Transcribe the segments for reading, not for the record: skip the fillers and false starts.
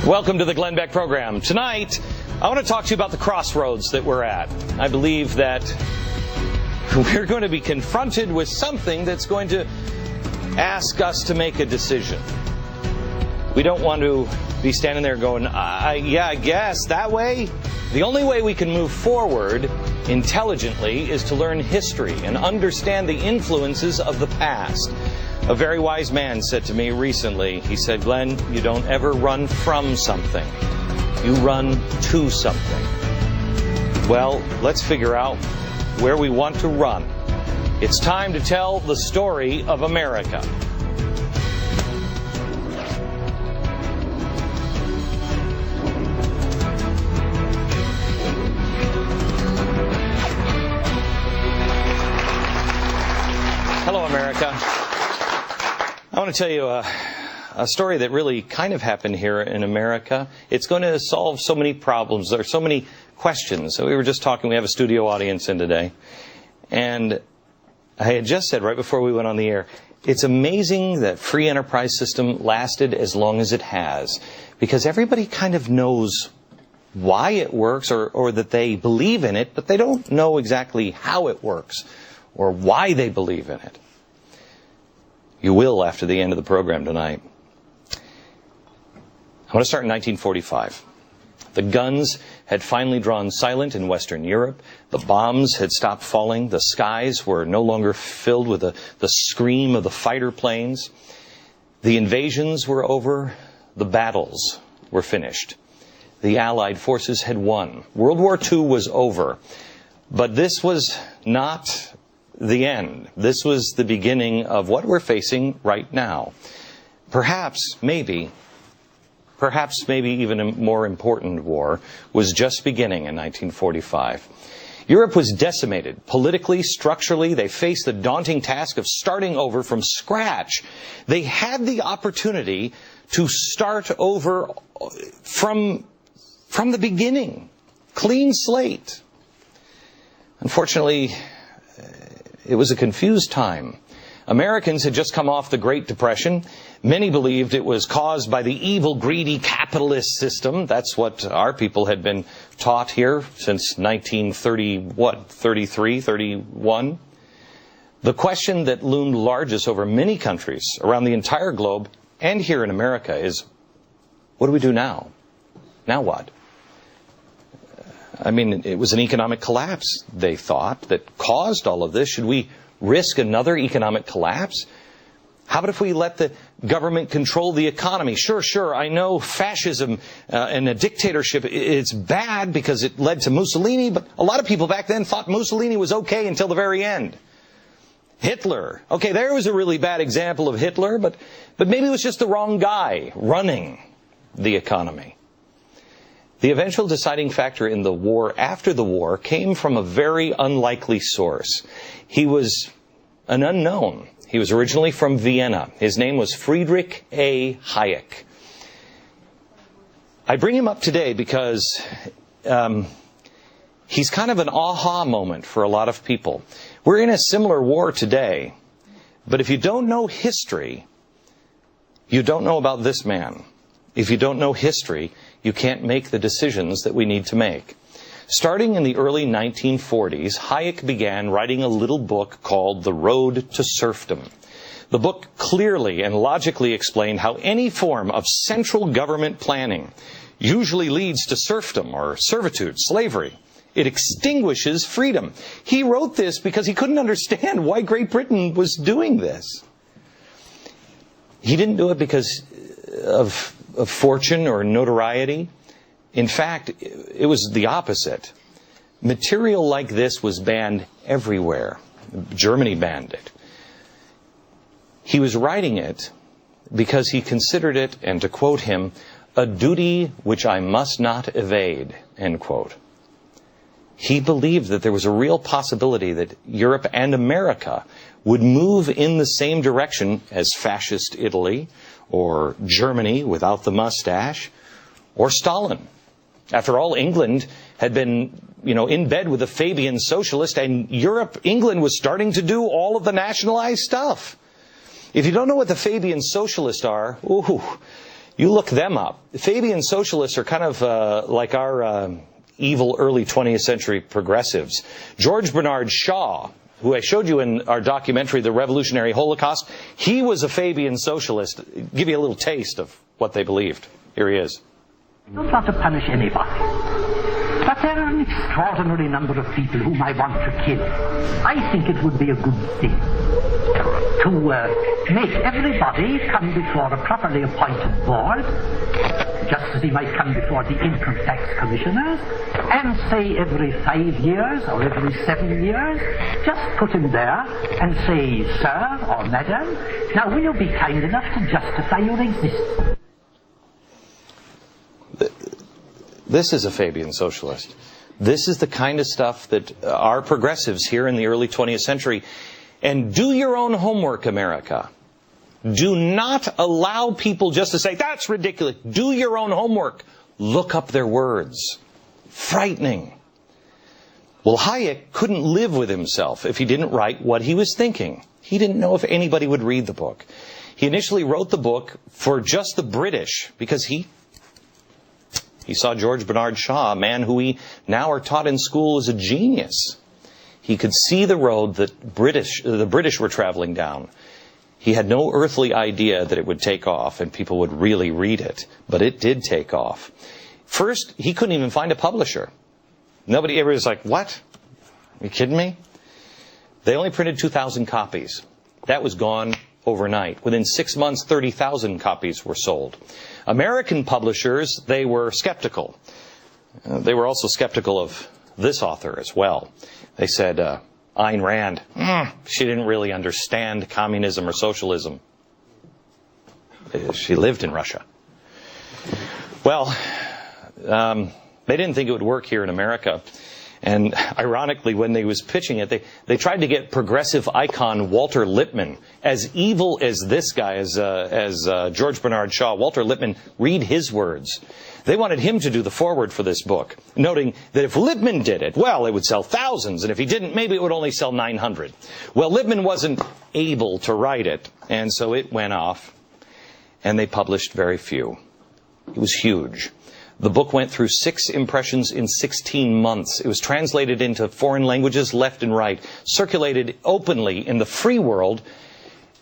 Welcome to the Glenn Beck program. Tonight, I want to talk to you about the crossroads that we're at. I believe that we're going to be confronted with something that's going to ask us to make a decision. We don't want to be standing there going, I guess that way. The only way we can move forward intelligently is to learn history and understand the influences of the past. A very wise man said to me recently, he said, Glenn, you don't ever run from something. You run to something. Well, let's figure out where we want to run. It's time to tell the story of America. Hello, America. I want to tell you a story that really kind of happened here in America. It's going to solve so many problems. There are so many questions. So we were just talking. We have a studio audience in today. And I had just said right before we went on the air, it's amazing that free enterprise system lasted as long as it has. Because everybody kind of knows why it works or that they believe in it, but they don't know exactly how it works or why they believe in it. You will after the end of the program tonight. I want to start in 1945. The guns had finally drawn silent in Western Europe. The bombs had stopped falling. The skies were no longer filled with the scream of the fighter planes. The invasions were over. The battles were finished. The Allied forces had won. World War II was over. But this was not the end. This was the beginning of what we're facing right now. Perhaps, maybe even a more important war was just beginning in 1945. Europe was decimated politically, structurally. They faced the daunting task of starting over from scratch. They had the opportunity to start over from the beginning. Clean slate. Unfortunately, it was a confused time. Americans had just come off the Great Depression. Many believed it was caused by the evil, greedy capitalist system. That's what our people had been taught here since 1933, 31. The question that loomed largest over many countries around the entire globe and here in America is, what do we do now? Now what? I mean, it was an economic collapse, they thought, that caused all of this. Should we risk another economic collapse? How about if we let the government control the economy? Sure, I know fascism and a dictatorship, it's bad because it led to Mussolini, but a lot of people back then thought Mussolini was okay until the very end. Hitler. Okay, there was a really bad example of Hitler, but maybe it was just the wrong guy running the economy. The eventual deciding factor in the war after the war came from a very unlikely source. He was an unknown. He was originally from Vienna. His name was Friedrich A. Hayek. I bring him up today because he's kind of an aha moment for a lot of people. We're in a similar war today, but if you don't know history, you don't know about this man. If you don't know history, you can't make the decisions that we need to make. Starting in the early 1940s, Hayek began writing a little book called The Road to Serfdom. The book clearly and logically explained how any form of central government planning usually leads to serfdom or servitude, slavery. It extinguishes freedom. He wrote this because he couldn't understand why Great Britain was doing this. He didn't do it because of fortune or notoriety. In fact, it was the opposite. Material like this was banned everywhere. Germany banned it. He was writing it because he considered it, and to quote him, a duty which I must not evade, end quote. He believed that there was a real possibility that Europe and America would move in the same direction as fascist Italy, or Germany without the mustache, or Stalin. After all, England had been, in bed with a Fabian socialist, and England was starting to do all of the nationalized stuff. If you don't know what the Fabian socialists are, You look them up. Fabian socialists are kind of like our evil early 20th century progressives. George Bernard Shaw, who I showed you in our documentary, The Revolutionary Holocaust, he was a Fabian socialist. Give you a little taste of what they believed. Here he is. I don't want to punish anybody, but there are an extraordinary number of people whom I want to kill. I think it would be a good thing to make everybody come before a properly appointed board, just as he might come before the income tax commissioners, and say every 5 years or every 7 years, just put him there and say, sir or madam, now will you be kind enough to justify your existence? This is a Fabian socialist. This is the kind of stuff that our progressives here in the early 20th century. And do your own homework, America. Do not allow people just to say, that's ridiculous. Do your own homework. Look up their words. Frightening. Well, Hayek couldn't live with himself if he didn't write what he was thinking. He didn't know if anybody would read the book. He initially wrote the book for just the British because he saw George Bernard Shaw, a man who we now are taught in school as a genius. He could see the road that the British were traveling down. He had no earthly idea that it would take off and people would really read it. But it did take off. First, he couldn't even find a publisher. Nobody ever was like, what? Are you kidding me? They only printed 2,000 copies. That was gone overnight. Within 6 months, 30,000 copies were sold. American publishers, they were skeptical. They were also skeptical of this author as well. They said, Ayn Rand, she didn't really understand communism or socialism. She lived in Russia. Well, they didn't think it would work here in America. And ironically, when they was pitching it, they tried to get progressive icon Walter Lippmann, as evil as this guy, as George Bernard Shaw. Walter Lippmann, read his words. They wanted him to do the foreword for this book, noting that if Lippmann did it, well, it would sell thousands, and if he didn't, maybe it would only sell 900. Well, Lippmann wasn't able to write it, and so it went off, and they published very few. It was huge. The book went through 6 impressions in 16 months. It was translated into foreign languages left and right, circulated openly in the free world.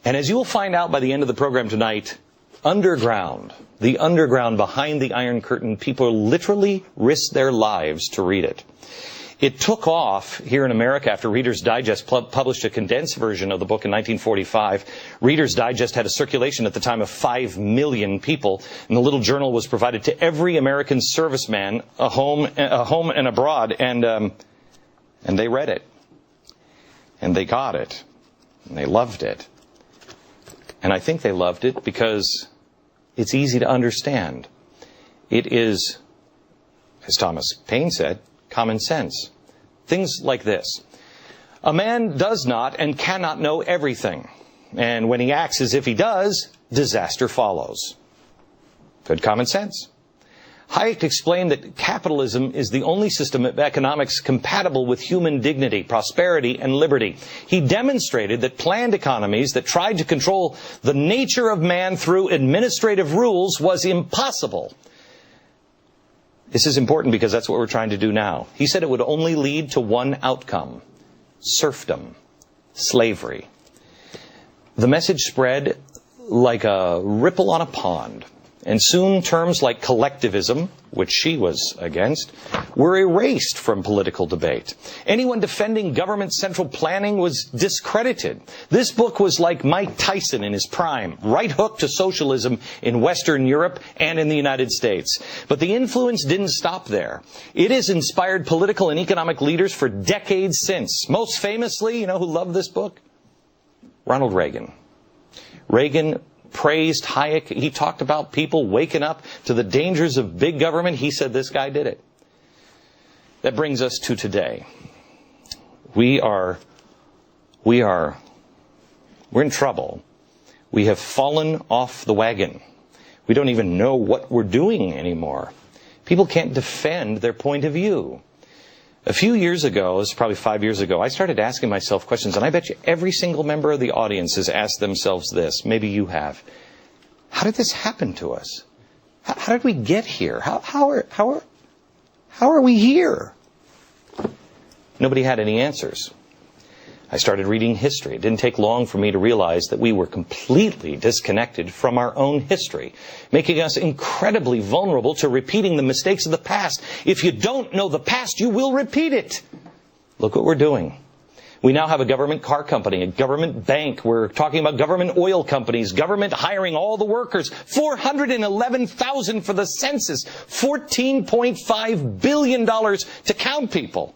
And as you will find out by the end of the program tonight, underground, the underground behind the Iron Curtain, people literally risked their lives to read it. It took off here in America after Reader's Digest published a condensed version of the book in 1945. Reader's Digest had a circulation at the time of 5 million people, and the little journal was provided to every American serviceman, a home and abroad, and they read it, and they got it, and they loved it. And I think they loved it because it's easy to understand. It is, as Thomas Paine said, common sense. Things like this. A man does not and cannot know everything. And when he acts as if he does, disaster follows. Good common sense. Hayek explained that capitalism is the only system of economics compatible with human dignity, prosperity, and liberty. He demonstrated that planned economies that tried to control the nature of man through administrative rules was impossible. This is important because that's what we're trying to do now. He said it would only lead to one outcome: serfdom, slavery. The message spread like a ripple on a pond. And soon terms like collectivism, which she was against, were erased from political debate. Anyone defending government central planning was discredited. This book was like Mike Tyson in his prime, right hook to socialism in Western Europe and in the United States. But the influence didn't stop there. It has inspired political and economic leaders for decades since. Most famously, you know who loved this book? Ronald Reagan. Reagan praised Hayek. He talked about people waking up to the dangers of big government. He said this guy did it. That brings us to today. We're in trouble. We have fallen off the wagon. We don't even know what we're doing anymore. People can't defend their point of view. A few years ago, this is probably 5 years ago, I started asking myself questions, and I bet you every single member of the audience has asked themselves this. Maybe you have. How did this happen to us? How did we get here? How are we here? Nobody had any answers. I started reading history. It didn't take long for me to realize that we were completely disconnected from our own history, making us incredibly vulnerable to repeating the mistakes of the past. If you don't know the past, you will repeat it. Look what we're doing. We now have a government car company, a government bank. We're talking about government oil companies, government hiring all the workers, 411,000 for the census, $14.5 billion to count people.